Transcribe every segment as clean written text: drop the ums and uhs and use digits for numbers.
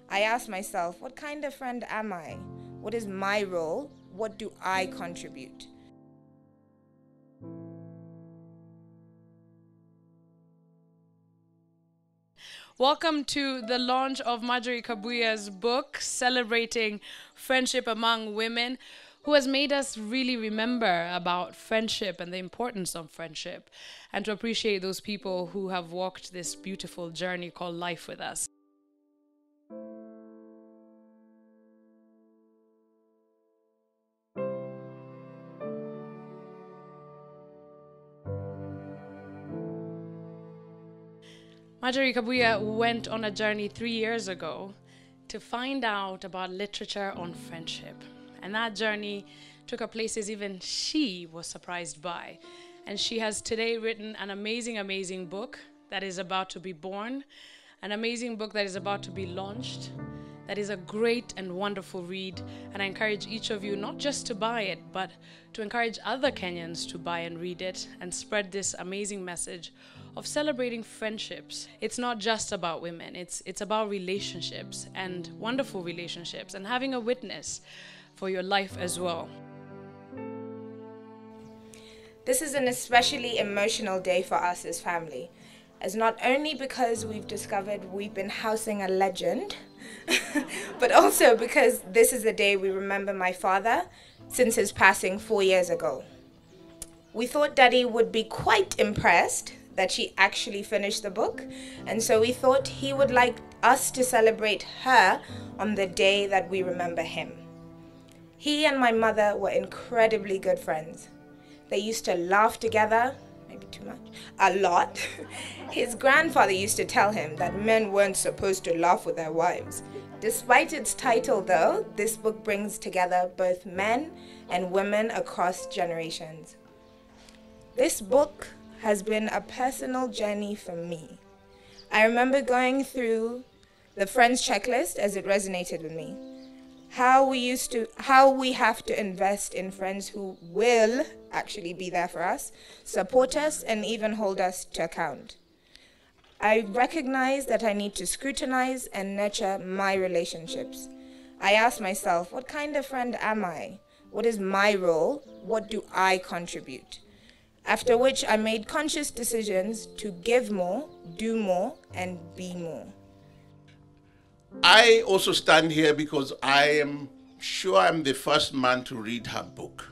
I ask myself, what kind of friend am I? What is my role? What do I contribute? Welcome to the launch of Margery Kabuya's book, celebrating friendship among women, who has made us really remember about friendship and the importance of friendship, and to appreciate those people who have walked this beautiful journey called life with us. Margery Kabuya went on a journey 3 years ago to find out about literature on friendship. And that journey took her places even she was surprised by. And she has today written an amazing, amazing book that is about to be born, an amazing book that is about to be launched, that is a great and wonderful read. And I encourage each of you not just to buy it, but to encourage other Kenyans to buy and read it and spread this amazing message of celebrating friendships. It's not just about women, it's about relationships, and wonderful relationships, and having a witness for your life as well. This is an especially emotional day for us as family, as not only because we've discovered we've been housing a legend, but also because this is the day we remember my father since his passing 4 years ago. We thought Daddy would be quite impressed that she actually finished the book, and so we thought he would like us to celebrate her on the day that we remember him. He and my mother were incredibly good friends. They used to laugh together, maybe too much, a lot. His grandfather used to tell him that men weren't supposed to laugh with their wives. Despite its title though, this book brings together both men and women across generations. This book has been a personal journey for me. I remember going through the Friends checklist as it resonated with me. How we have to invest in friends who will actually be there for us, support us, and even hold us to account. I recognize that I need to scrutinize and nurture my relationships. I ask myself, what kind of friend am I? What is my role? What do I contribute? After which I made conscious decisions to give more, do more, and be more. I also stand here because I am sure I'm the first man to read her book.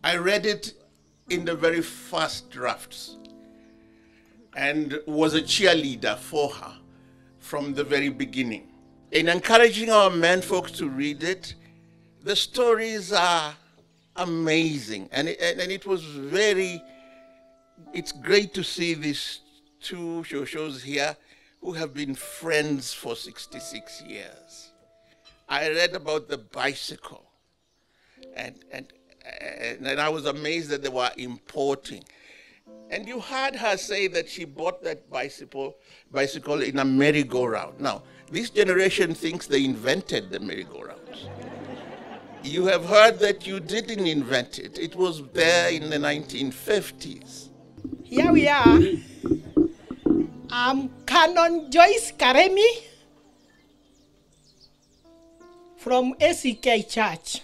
I read it in the very first drafts and was a cheerleader for her from the very beginning. In encouraging our men folks to read it, the stories are amazing, and it was it's great to see these two shows here who have been friends for 66 years. I read about the bicycle, and I was amazed that they were importing. And you heard her say that she bought that bicycle in a merry-go-round. Now, this generation thinks they invented the merry-go-rounds. You have heard that you didn't invent it. It was there in the 1950s. Here we are. I'm Canon Joyce Karemi from ACK Church.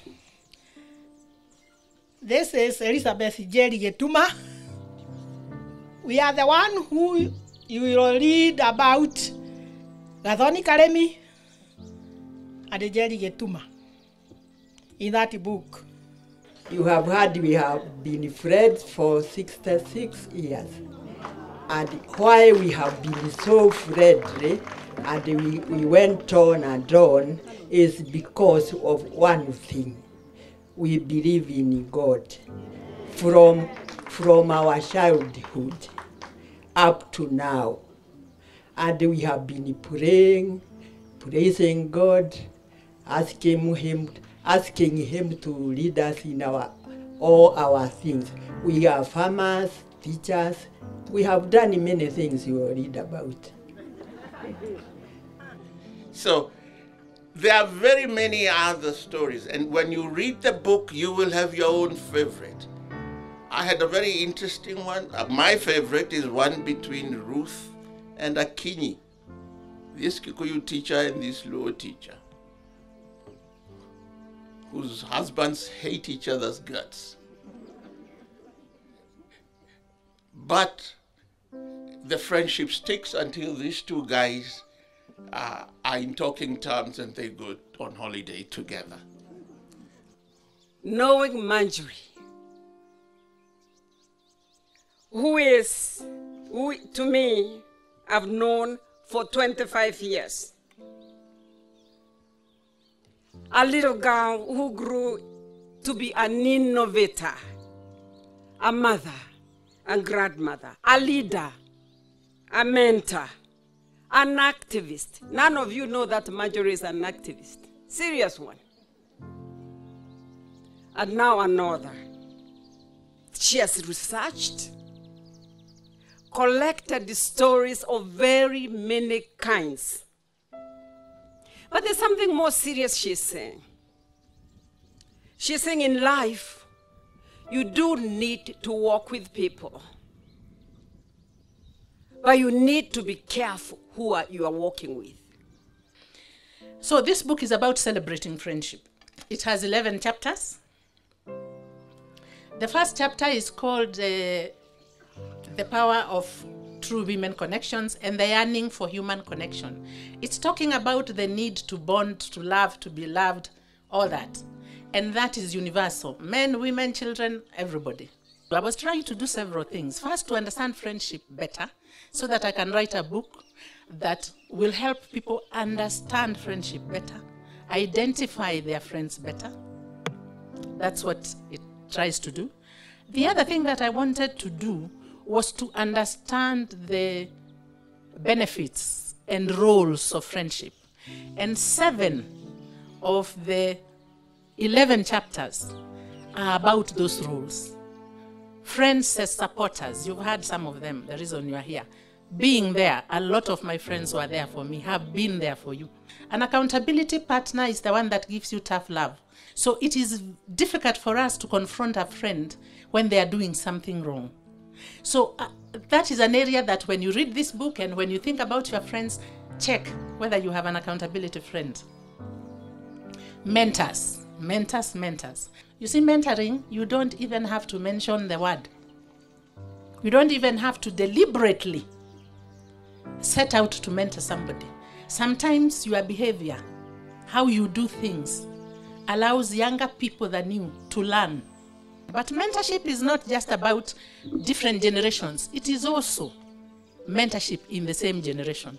This is Elizabeth Jerry Getuma. We are the one who you will read about Gathoni Karemi and Jerry Getuma in that book. You have heard we have been friends for 66 years. And why we have been so friendly and we went on and on is because of one thing. We believe in God from our childhood up to now. And we have been praying, praising God, asking him to lead us in all our things. We are farmers, teachers. We have done many things you will read about. So there are very many other stories, and when you read the book, you will have your own favorite. I had a very interesting one. My favorite is one between Ruth and Akinyi. this Kikuyu teacher and this Luo teacher, whose husbands hate each other's guts. But the friendship sticks until these two guys are in talking terms and they go on holiday together. Knowing Margery, who to me, I've known for 25 years. A little girl who grew to be an innovator, a mother, a grandmother, a leader, a mentor, an activist. None of you know that Margery is an activist. Serious one. And now another. She has researched, collected the stories of very many kinds. But there's something more serious she's saying. She's saying in life, you do need to walk with people. But you need to be careful who you are walking with. So this book is about celebrating friendship. It has 11 chapters. The first chapter is called The Power of True Women Connections and the Yearning for Human Connection. It's talking about the need to bond, to love, to be loved, all that. And that is universal. Men, women, children, everybody. I was trying to do several things. First, to understand friendship better, so that I can write a book that will help people understand friendship better, identify their friends better. That's what it tries to do. The other thing that I wanted to do was to understand the benefits and roles of friendship. And 7 of the 11 chapters are about those roles. Friends as supporters, you've heard some of them, the reason you are here. Being there, a lot of my friends who are there for me have been there for you. An accountability partner is the one that gives you tough love. So it is difficult for us to confront a friend when they are doing something wrong. So that is an area that when you read this book and when you think about your friends, check whether you have an accountability friend. Mentors. You see, mentoring, you don't even have to mention the word. You don't even have to deliberately set out to mentor somebody. Sometimes your behavior, how you do things, allows younger people than you to learn. But mentorship is not just about different generations. It is also mentorship in the same generation.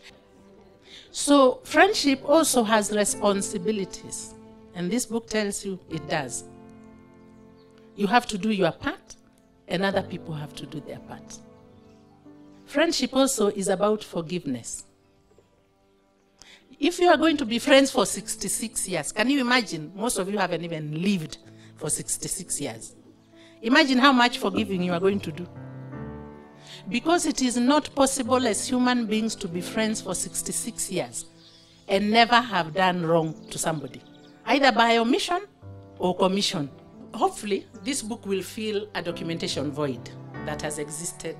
So friendship also has responsibilities. And this book tells you it does. You have to do your part, and other people have to do their part. Friendship also is about forgiveness. If you are going to be friends for 66 years, can you imagine? Most of you haven't even lived for 66 years. Imagine how much forgiving you are going to do. Because it is not possible as human beings to be friends for 66 years and never have done wrong to somebody, either by omission or commission. Hopefully, this book will fill a documentation void that has existed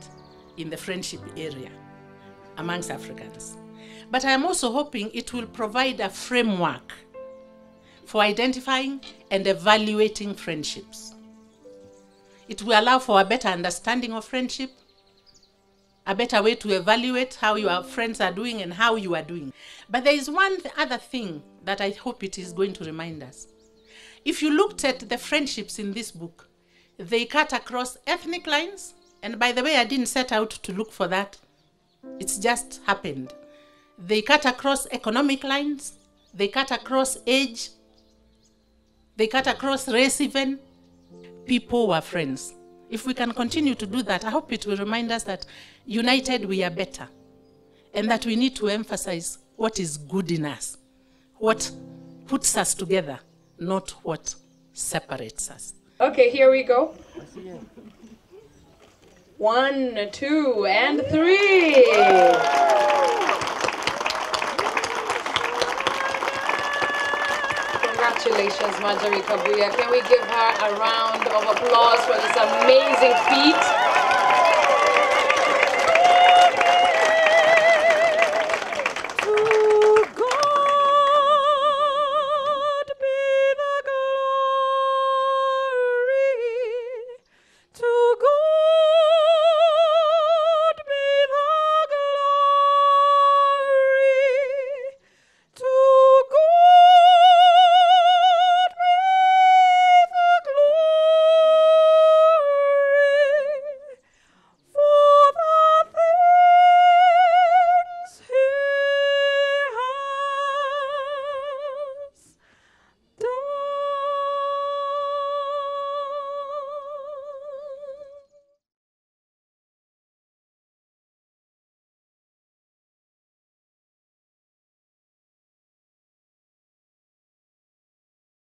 in the friendship area amongst Africans. But I am also hoping it will provide a framework for identifying and evaluating friendships. It will allow for a better understanding of friendship, a better way to evaluate how your friends are doing and how you are doing. But there is one other thing that I hope it is going to remind us. If you looked at the friendships in this book, they cut across ethnic lines. And by the way, I didn't set out to look for that. It's just happened. They cut across economic lines. They cut across age. They cut across race even. People were friends. If we can continue to do that, I hope it will remind us that united we are better. And that we need to emphasize what is good in us. What puts us together, not what separates us. Okay, here we go. 1, 2, and 3. Congratulations, Margery Kabuya. Can we give her a round of applause for this amazing feat?